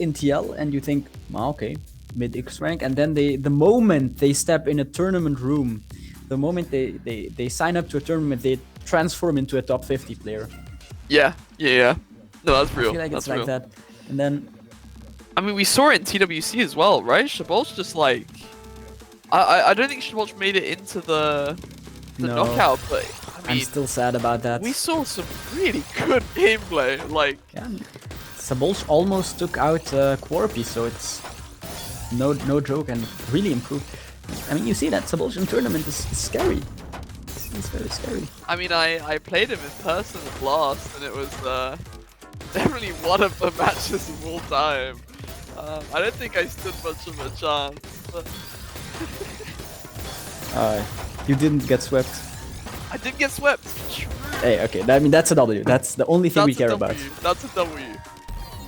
in TL and you think, well, okay, mid X rank, and then the moment they step in a tournament room, the moment they sign up to a tournament, they transform into a top 50 player. Yeah. No, that's real. I feel like that's it's like real. that. And then I mean, we saw it in TWC as well, right? SZABOLCS just like, I don't think SZABOLCS made it into the no, knockout, but I mean, I'm still sad about that. we saw some really good gameplay. Like, yeah, SZABOLCS almost took out Quarpy, so it's no joke and really improved. I mean, you see that SZABOLCS in tournament is scary. It's very scary. I mean, I played him in person at Blast, and it was definitely one of the matches of all time. I don't think I stood much of a chance, but you didn't get swept. I did get swept. True. Hey, okay, I mean that's a W. That's the only thing we care about. That's a W.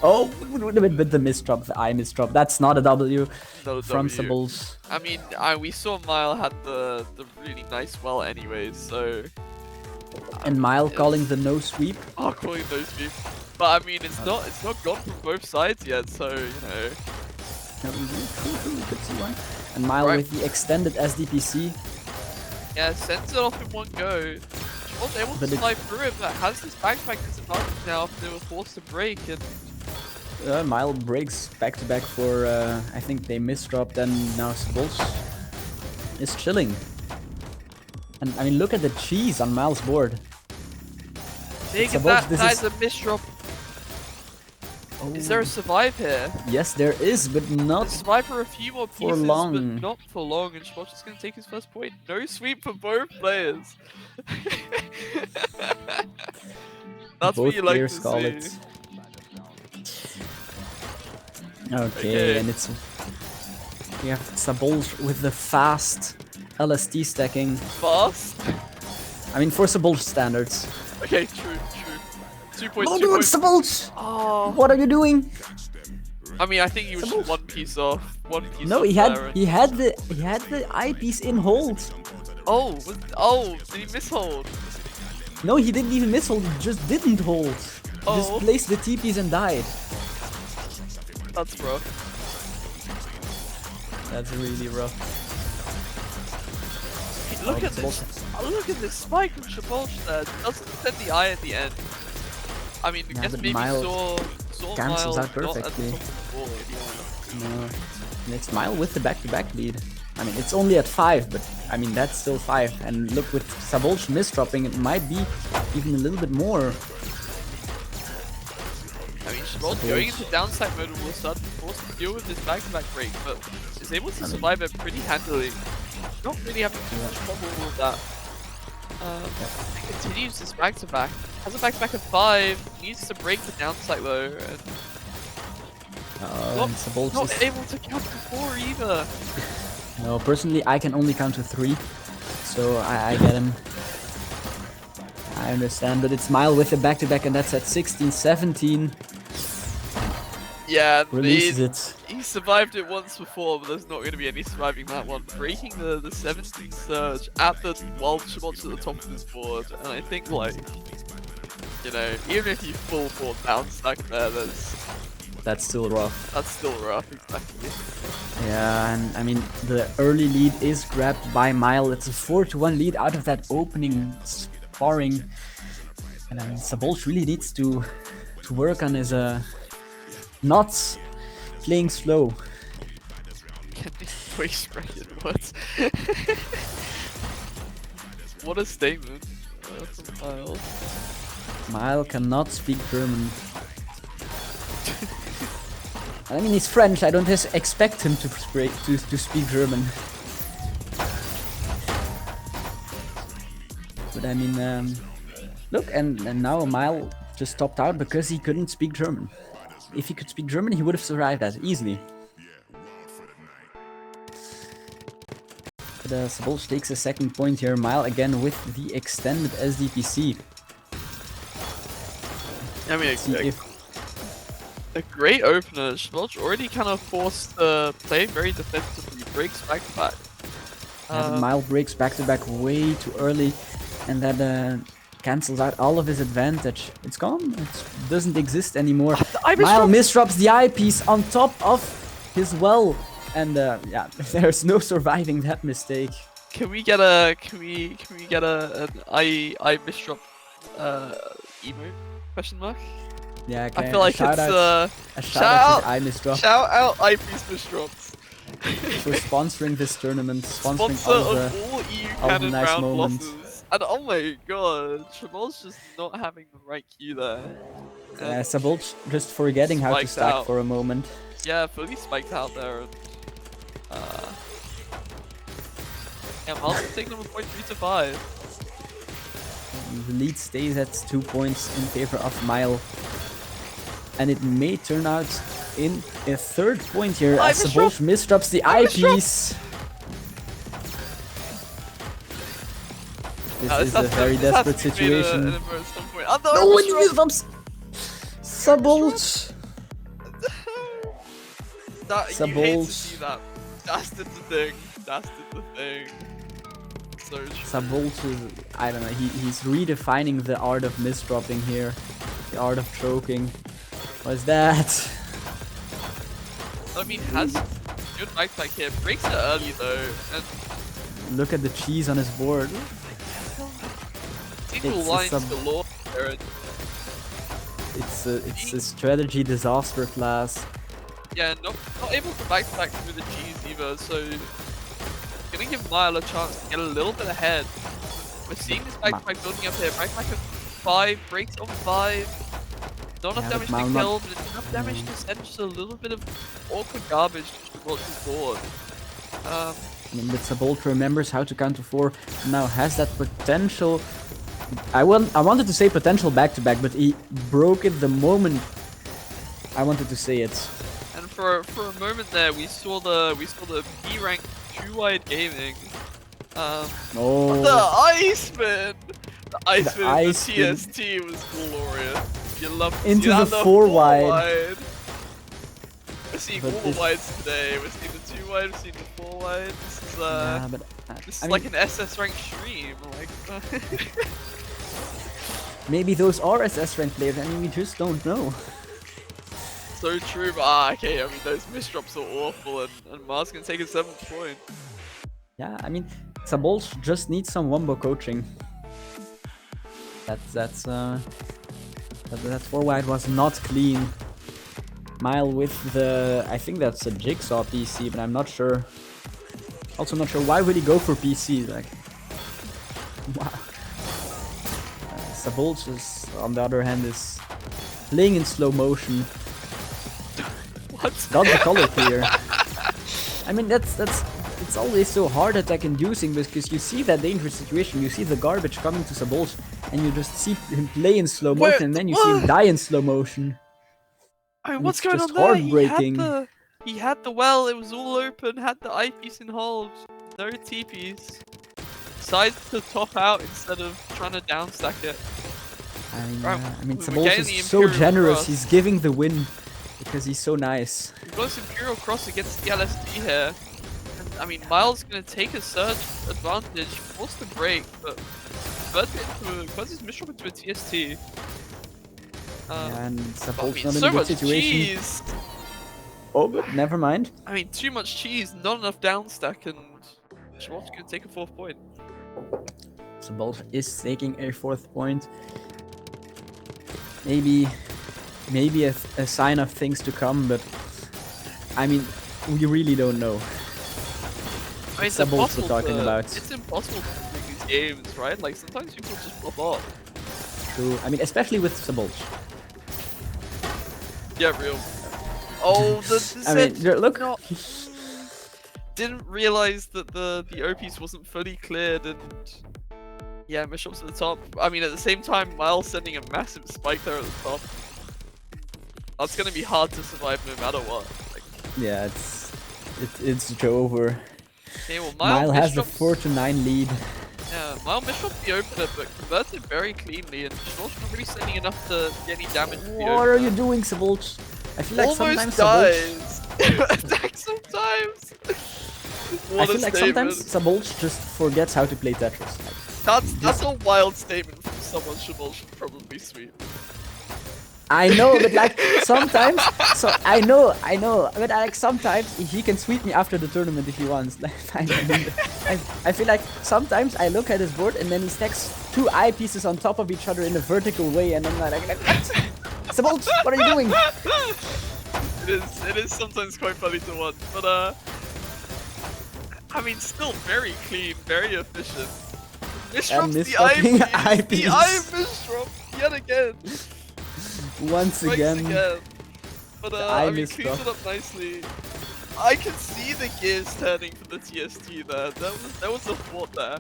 Oh, with the misdrop, the I misdrop. That's not a W from SZABOLCS. I mean, we saw Mile had the really nice well anyways, so. And Mile calling the no sweep. Oh, calling no sweep. But I mean, it's not gone from both sides yet, so you know. No, could see why. And Mile with the extended SDPC. Yeah, sends it off in one go. She was able to slide through it, but has this backpack disadvantage now if they were forced to break. And Mile breaks back to back for I think they misdropped, and now SZABOLCS is chilling. And I mean, look at the cheese on Mile's board. That is a misdrop. Oh. Is there a survive here? Yes, there is, but not survive for a few more pieces, for long. But not for long. And SZABOLCS is going to take his first point. No sweep for both players. That's both what you like to call see. It. Okay, and it's we have SZABOLCS with the fast LST stacking. Fast? I mean, for SZABOLCS standards. Okay, true. 2 points. No, dude, SZABOLCS! Oh, what are you doing? I mean, I think you should one piece off. No, he had the eyepiece in hold. Oh, did he mishold? No, he didn't even mishold. He just didn't hold. He just placed the TPs and died. That's rough. That's really rough. Look at this! Look at this spike from SZABOLCS there. Doesn't send the eye at the end. I mean, I guess maybe saw cancels Mile out perfectly. No, it's Mile with the back-to-back lead. I mean, it's only at 5, but I mean that's still 5. And look, with SZABOLCS misdropping, it might be even a little bit more. I mean, SZABOLCS going into downside mode will start to force to deal with this back-to-back break, but is able to survive it pretty handily. Not really having too much trouble with that. Continues this back-to-back. Has a back-to-back of 5. Needs to break the downside though. And not able to count to 4 either. No, personally, I can only count to 3. So I get him. I understand, but it's Mile with the back-to-back, and that's at 16, 17. Yeah, releases it. He survived it once before, but there's not going to be any surviving that one. Breaking the 17 surge while SZABOLCS at the top of his board, and I think, like, you know, even if you full board down stack there, that's still rough. That's still rough, exactly. Yeah, and I mean, the early lead is grabbed by Mile. It's a 4-1 lead out of that opening sparring. And I mean, SZABOLCS really needs to work on his not playing slow. Can this voice what? What a statement from Mile. Mile cannot speak German. I mean, he's French. I don't expect him to speak German. But I mean, look, and now Mile just topped out because he couldn't speak German. If he could speak German, he would have survived that easily. But SZABOLCS takes a second point here. Mile again with the extended SDPC. I mean, a great opener. SZABOLCS already kind of forced the play very defensively. Breaks back to back. Mile breaks back to back way too early, and that cancels out all of his advantage. It's gone. It doesn't exist anymore. I Mile misdrops the eyepiece on top of his well. And yeah, there's no surviving that mistake. Can we get an I misdrop emote question mark? Yeah, okay. I feel like shout it's out, a shout out to I misdrop Shout out eyepiece misdrops for sponsoring this tournament, sponsoring Sponsor all of the all nice round moments. losses. And oh my god, SZABOLCS just not having the right cue there. SZABOLCS just forgetting how to stack out for a moment. Yeah, fully spiked out there. And, yeah, Miles is taking them a point 3 to 5. The lead stays at 2 points in favor of Mile. And it may turn out in a third point here as SZABOLCS misdrops the eyepiece. This is a very desperate situation. No one misdrops SZABOLCS. You hate to see that. That's the thing. That's the thing. So SZABOLCS is, I don't know, he's redefining the art of misdropping here. The art of choking. What is that? I mean, has good backpack here. Breaks it early though. And look at the cheese on his board. single lines galore there. It's a strategy disaster class. Yeah, not able to backpack through the cheese either, so gonna give Mile a chance to get a little bit ahead. We're seeing this backpack building up here. Backpack of 5, breaks on 5. Not enough damage to kill, but it's enough damage to send just a little bit of awkward garbage to watch his board. I mean, but SZABOLCS remembers how to counter 4, now has that potential. I wanted to say potential back-to-back, but he broke it the moment I wanted to say it. And for a moment there, we saw the B rank 2-wide gaming. Oh, the ice spin! The ice spin in the spin. TST was glorious. You love to into see the that, 4-wide. We're seeing all the wides today. We're seeing the 2-wide, we're seeing the 4-wide. This is yeah, but, this I is mean, like an SS rank stream. Like maybe those are SS rank players. I mean, we just don't know. so true, but okay. I mean, those misdrops are awful, and Mars can take a 7th point. Yeah, I mean, SZABOLCS just needs some wombo coaching. That 4-wide was not clean. Mile with the, I think that's a Jigsaw PC, but I'm not sure. Also not sure why would he go for PC, like, wow. SZABOLCS is, on the other hand, is playing in slow motion. What? Got the color clear. I mean, it's always so heart attack inducing because you see that dangerous situation, you see the garbage coming to SZABOLCS, and you just see him play in slow motion, and then you see him die in slow motion. I mean, what's going on there? Heartbreaking. He had the well, it was all open, had the eyepiece in hold, no TPs. Decides to top out instead of trying to downstack it. I mean, SZABOLCS is so generous, cross. he's giving the win because he's so nice. We've got this Imperial Cross against the LSD here. And, I mean, Miles is going to take a surge advantage, force the break, but converts his misdrop into a TST. And SZABOLCS I mean, not in so a good much situation. cheese! Oh, but never mind. I mean, too much cheese, not enough downstack, and SZABOLCS going to take a 4th point. SZABOLCS is taking a 4th point. Maybe a sign of things to come, but I mean, we really don't know. I mean, SZABOLCS we're talking about. It's impossible to win these games, right? Like, sometimes people just pop off. True. I mean, especially with SZABOLCS. Yeah, real. Oh, I mean, look. No, didn't realize that the O-piece wasn't fully cleared, and yeah, misdrops at the top. I mean, at the same time, Miles sending a massive spike there at the top. That's gonna be hard to survive no matter what. Like, yeah, it's over. okay, well, Mile has the 4-9 lead. Yeah, Mile misdropped the opener, but converted very cleanly, and SZABOLCS not really sending enough to get any damage to the opener. What are you doing, SZABOLCS? I feel like Almost sometimes dies. Attack sometimes. I feel like sometimes SZABOLCS just forgets how to play Tetris. That's a wild statement from someone SZABOLCS should probably sweep. I know, but like sometimes, so I know, but like sometimes he can sweep me after the tournament if he wants. Like, I feel like sometimes I look at his board and then he stacks 2 eyepieces on top of each other in a vertical way, and I'm like, what? SZABOLCS, what are you doing? It is sometimes quite funny to watch, but I mean, still very clean, very efficient. Misdrops the eyepiece. The eye misdrop yet again. Once again. But I mean, cleans it up nicely. I can see the gears turning for the TST there. There was a thought there.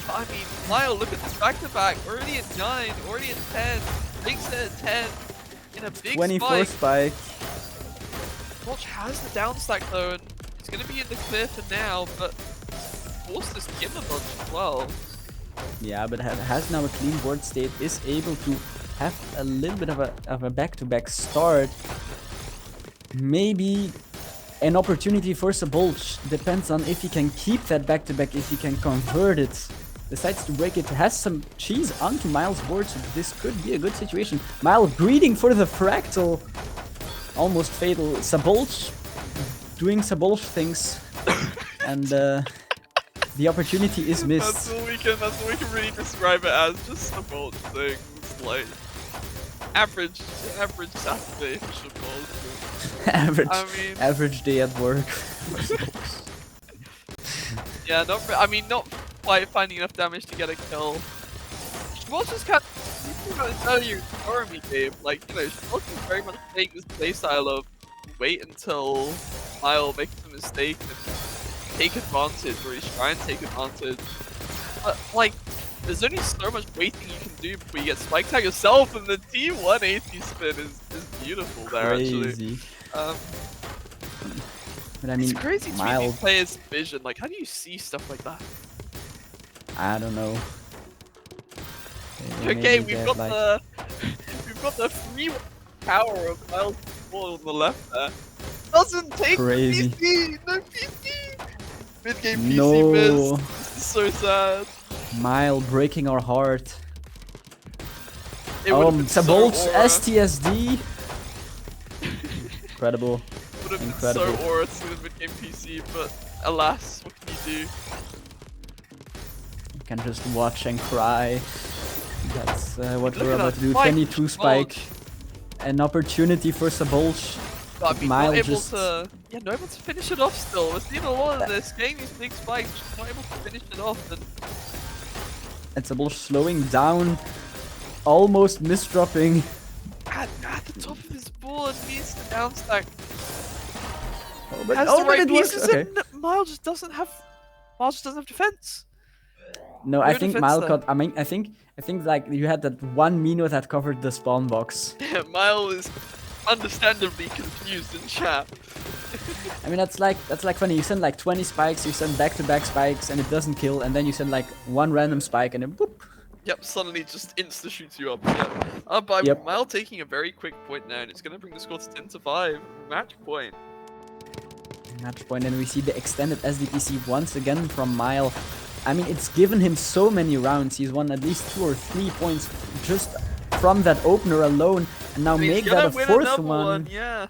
But I mean, Lyle, look at this back-to-back. Already at 9, already at 10. Makes it at 10. In a big 24 spike. Watch has the down stack though, and it's going to be in the clear for now, but forced this skim a bunch as well. Yeah, but has now a clean board state, is able to have a little bit of a back-to-back start. Maybe an opportunity for SZABOLCS. Depends on if he can keep that back-to-back, if he can convert it. Decides to break it, has some cheese onto Miles' board, so this could be a good situation. Miles breeding for the fractal. Almost fatal. SZABOLCS doing SZABOLCS things. And the opportunity is missed. That's what we can really describe it as, just SZABOLCS things, like average Saturday for SZABOLCS. Average day at work. Yeah, not quite finding enough damage to get a kill. SZABOLCS is kind of earlier Stormy game, like, you know, SZABOLCS is very much playing this playstyle of wait until Mile makes a mistake and take advantage, or he's trying to take advantage. But like, there's only so much waiting you can do before you get spike tag yourself, and the T180 spin is beautiful there. Crazy. Actually. But I mean, it's crazy to me these players' vision. Like, how do you see stuff like that? I don't know. Okay, we've got the free power of Miles on the left there. Doesn't take crazy. The PC! No PC! Mid-game PC miss. This is so sad. Mile breaking our heart. SZABOLCS STSD. Incredible. Would have been so aura to the mid-game PC, but alas, what can you do? You can just watch and cry. That's what we're about to do. 22 spike. An opportunity for SZABOLCS. I mean, not able to finish it off still. We're seeing a lot of this, getting these big spikes, just not able to finish it off. And SZABOLCS slowing down, almost misdropping. At the top of his board, needs the down stack. But it works. Okay. Miles just doesn't have defense. No, I think Mile got. I mean, I think like you had that one Mino that covered the spawn box. Yeah, Mile is understandably confused in chat. I mean, that's like funny. You send like 20 spikes, you send back-to-back spikes, and it doesn't kill, and then you send like one random spike, and then whoop. Yep, suddenly just insta shoots you up. Yeah. But Mile taking a very quick point now, and it's gonna bring the score to 10-5. Match point. Match point, and we see the extended SDPC once again from Mile. I mean, it's given him so many rounds. He's won at least 2 or 3 points just from that opener alone, and now make that a 4th one. Yeah,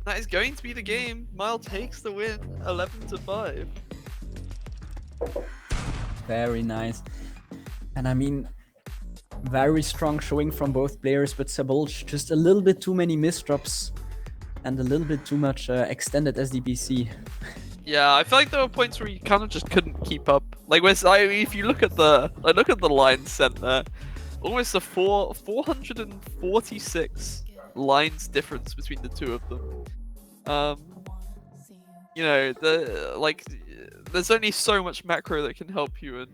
that is going to be the game. Mile takes the win, 11-5. Very nice. And I mean, very strong showing from both players, but SZABOLCS just a little bit too many misdrops and a little bit too much extended SDPC. Yeah, I feel like there were points where you kind of just couldn't keep up. Like, if you look at the line sent there, almost a 446 lines difference between the two of them. You know, there's only so much macro that can help you, and